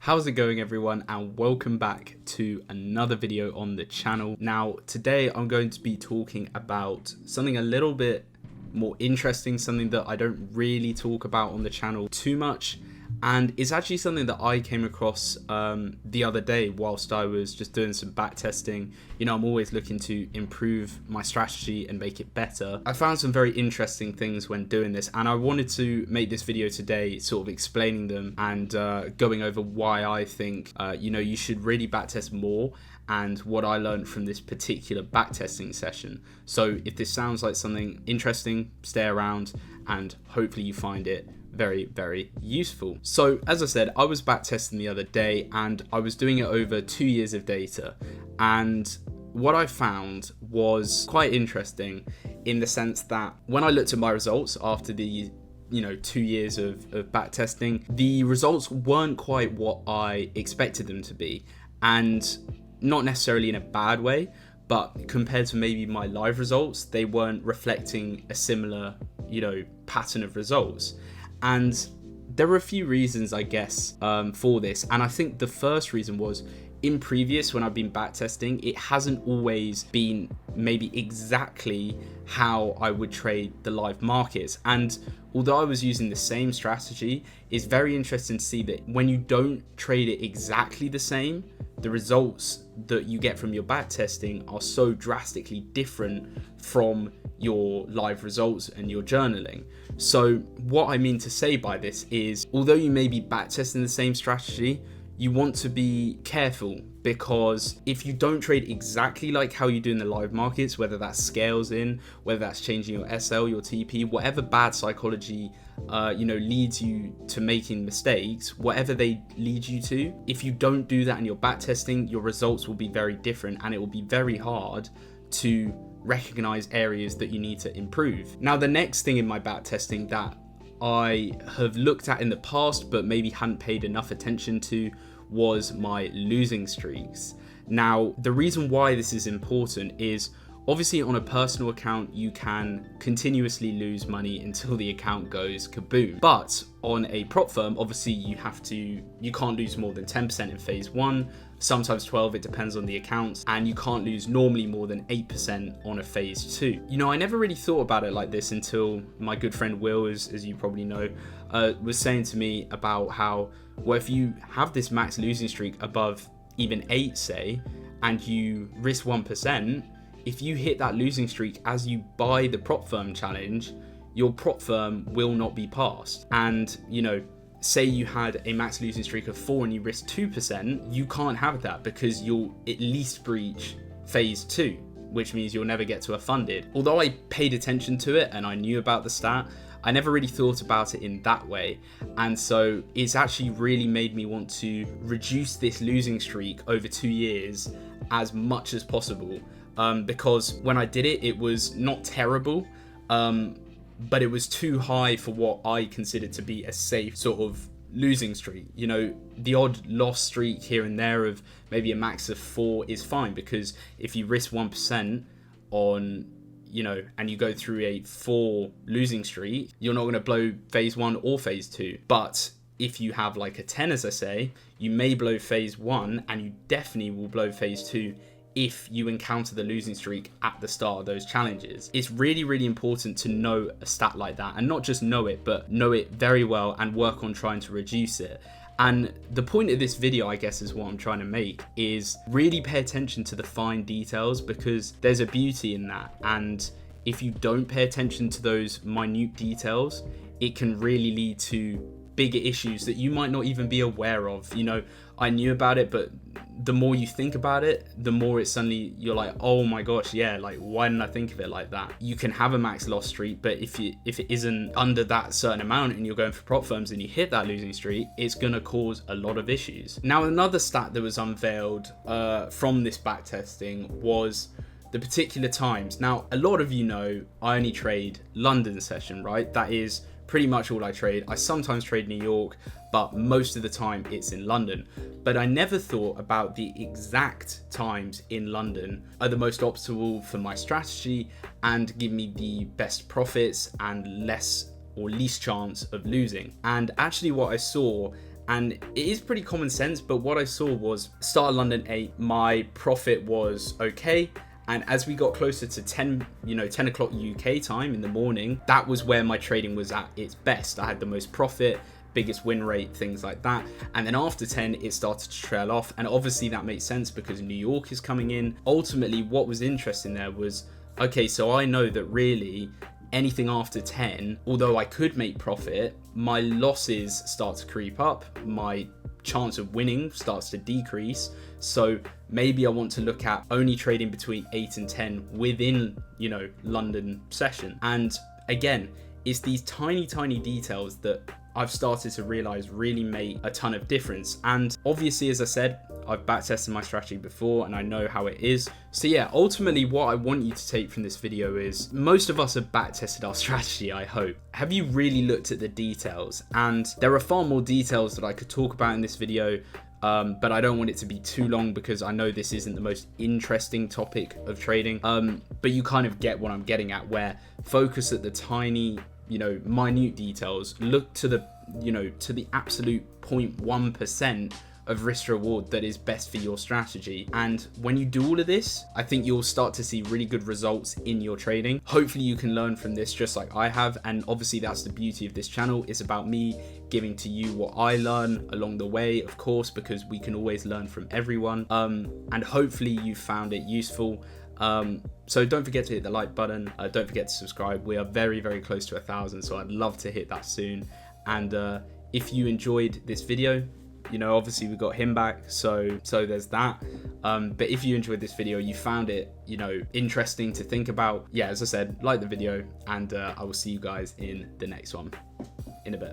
How's it going, everyone, and welcome back to another video on the channel. Now today I'm going to be talking about something a little bit more interesting, something that I don't really talk about on the channel too much, and it's actually something that I came across the other day whilst I was just doing some back testing. You know, I'm always looking to improve my strategy and make it better. I found some very interesting things when doing this, and I wanted to make this video today sort of explaining them and going over why I think you should really backtest more and what I learned from this particular backtesting session. So if this sounds like something interesting, stay around and hopefully you find it very, very useful. So as I said, I was backtesting the other day and I was doing it over 2 years of data, and what I found was quite interesting in the sense that when I looked at my results after the 2 years of backtesting, the results weren't quite what I expected them to be, and not necessarily in a bad way, but compared to maybe my live results, they weren't reflecting a similar pattern of results. And there were a few reasons, I guess, for this. And I think the first reason was, in previous, when I've been backtesting, it hasn't always been maybe exactly how I would trade the live markets. And although I was using the same strategy, it's very interesting to see that when you don't trade it exactly the same, the results that you get from your backtesting are so drastically different from your live results and your journaling. So what I mean to say by this is, although you may be backtesting the same strategy, you want to be careful, because if you don't trade exactly like how you do in the live markets, whether that's scales in, whether that's changing your SL, your TP, whatever bad psychology leads you to making mistakes, whatever they lead you to, if you don't do that in your backtesting, your results will be very different, and it will be very hard to recognize areas that you need to improve. Now, the next thing in my backtesting that I have looked at in the past but maybe hadn't paid enough attention to was my losing streaks. Now, the reason why this is important is, obviously on a personal account you can continuously lose money until the account goes kaboom, but on a prop firm, obviously you can't lose more than 10% in phase 1, sometimes 12, it depends on the accounts, and you can't lose normally more than 8% on a phase 2. I never really thought about it like this until my good friend Will, as you probably know, was saying to me about how, well, if you have this max losing streak above even 8, say, and you risk 1%, if you hit that losing streak as you buy the prop firm challenge, your prop firm will not be passed. And say you had a max losing streak of 4 and you risk 2%, you can't have that, because you'll at least breach phase 2, which means you'll never get to a funded. Although I paid attention to it and I knew about the stat, I never really thought about it in that way. And so it's actually really made me want to reduce this losing streak over 2 years as much as possible. Because when I did it, it was not terrible, but it was too high for what I considered to be a safe sort of losing streak. The odd loss streak here and there of maybe a max of 4 is fine, because if you risk 1% on, and you go through a 4 losing streak, you're not going to blow phase 1 or phase 2. But if you have like a 10, as I say, you may blow phase 1 and you definitely will blow phase 2 if you encounter the losing streak at the start of those challenges. It's really, really important to know a stat like that, and not just know it, but know it very well and work on trying to reduce it. And the point of this video, I guess, is what I'm trying to make, is really pay attention to the fine details, because there's a beauty in that. And if you don't pay attention to those minute details, it can really lead to bigger issues that you might not even be aware of. I knew about it, but the more you think about it, the more it suddenly, you're like, oh my gosh, yeah, like, why didn't I think of it like that? You can have a max loss streak, but if it isn't under that certain amount and you're going for prop firms and you hit that losing streak, it's gonna cause a lot of issues. Now, another stat that was unveiled from this backtesting was the particular times. Now, a lot of I only trade London session, right? That is pretty much all I trade. I sometimes trade New York, but most of the time it's in London. But I never thought about the exact times in London are the most optimal for my strategy and give me the best profits and less or least chance of losing. And actually what I saw And it is pretty common sense, but what I saw was start of London 8, my profit was okay. And as we got closer to 10 o'clock UK time in the morning, that was where my trading was at its best. I had the most profit, biggest win rate, things like that. And then after 10, it started to trail off. And obviously that makes sense because New York is coming in. Ultimately, what was interesting there was, okay, so I know that really anything after 10, although I could make profit, my losses start to creep up. My chance of winning starts to decrease. So maybe I want to look at only trading between 8 and 10 within, London session. And again, it's these tiny details that I've started to realize really make a ton of difference. And obviously, as I said, I've backtested my strategy before and I know how it is. So yeah, ultimately what I want you to take from this video is most of us have backtested our strategy, I hope. Have you really looked at the details? And there are far more details that I could talk about in this video, but I don't want it to be too long because I know this isn't the most interesting topic of trading. But you kind of get what I'm getting at, where focus at the tiny, minute details, look to the, to the absolute 0.1% of risk reward that is best for your strategy. And when you do all of this, I think you'll start to see really good results in your trading. Hopefully you can learn from this just like I have. And obviously that's the beauty of this channel. It's about me giving to you what I learn along the way, of course, because we can always learn from everyone. And hopefully you found it useful. So don't forget to hit the like button. Don't forget to subscribe. We are very, very close to 1,000. So I'd love to hit that soon. And if you enjoyed this video, obviously we got him back, so there's that. But if you enjoyed this video, you found it, interesting to think about, yeah, as I said, like the video, and I will see you guys in the next one in a bit.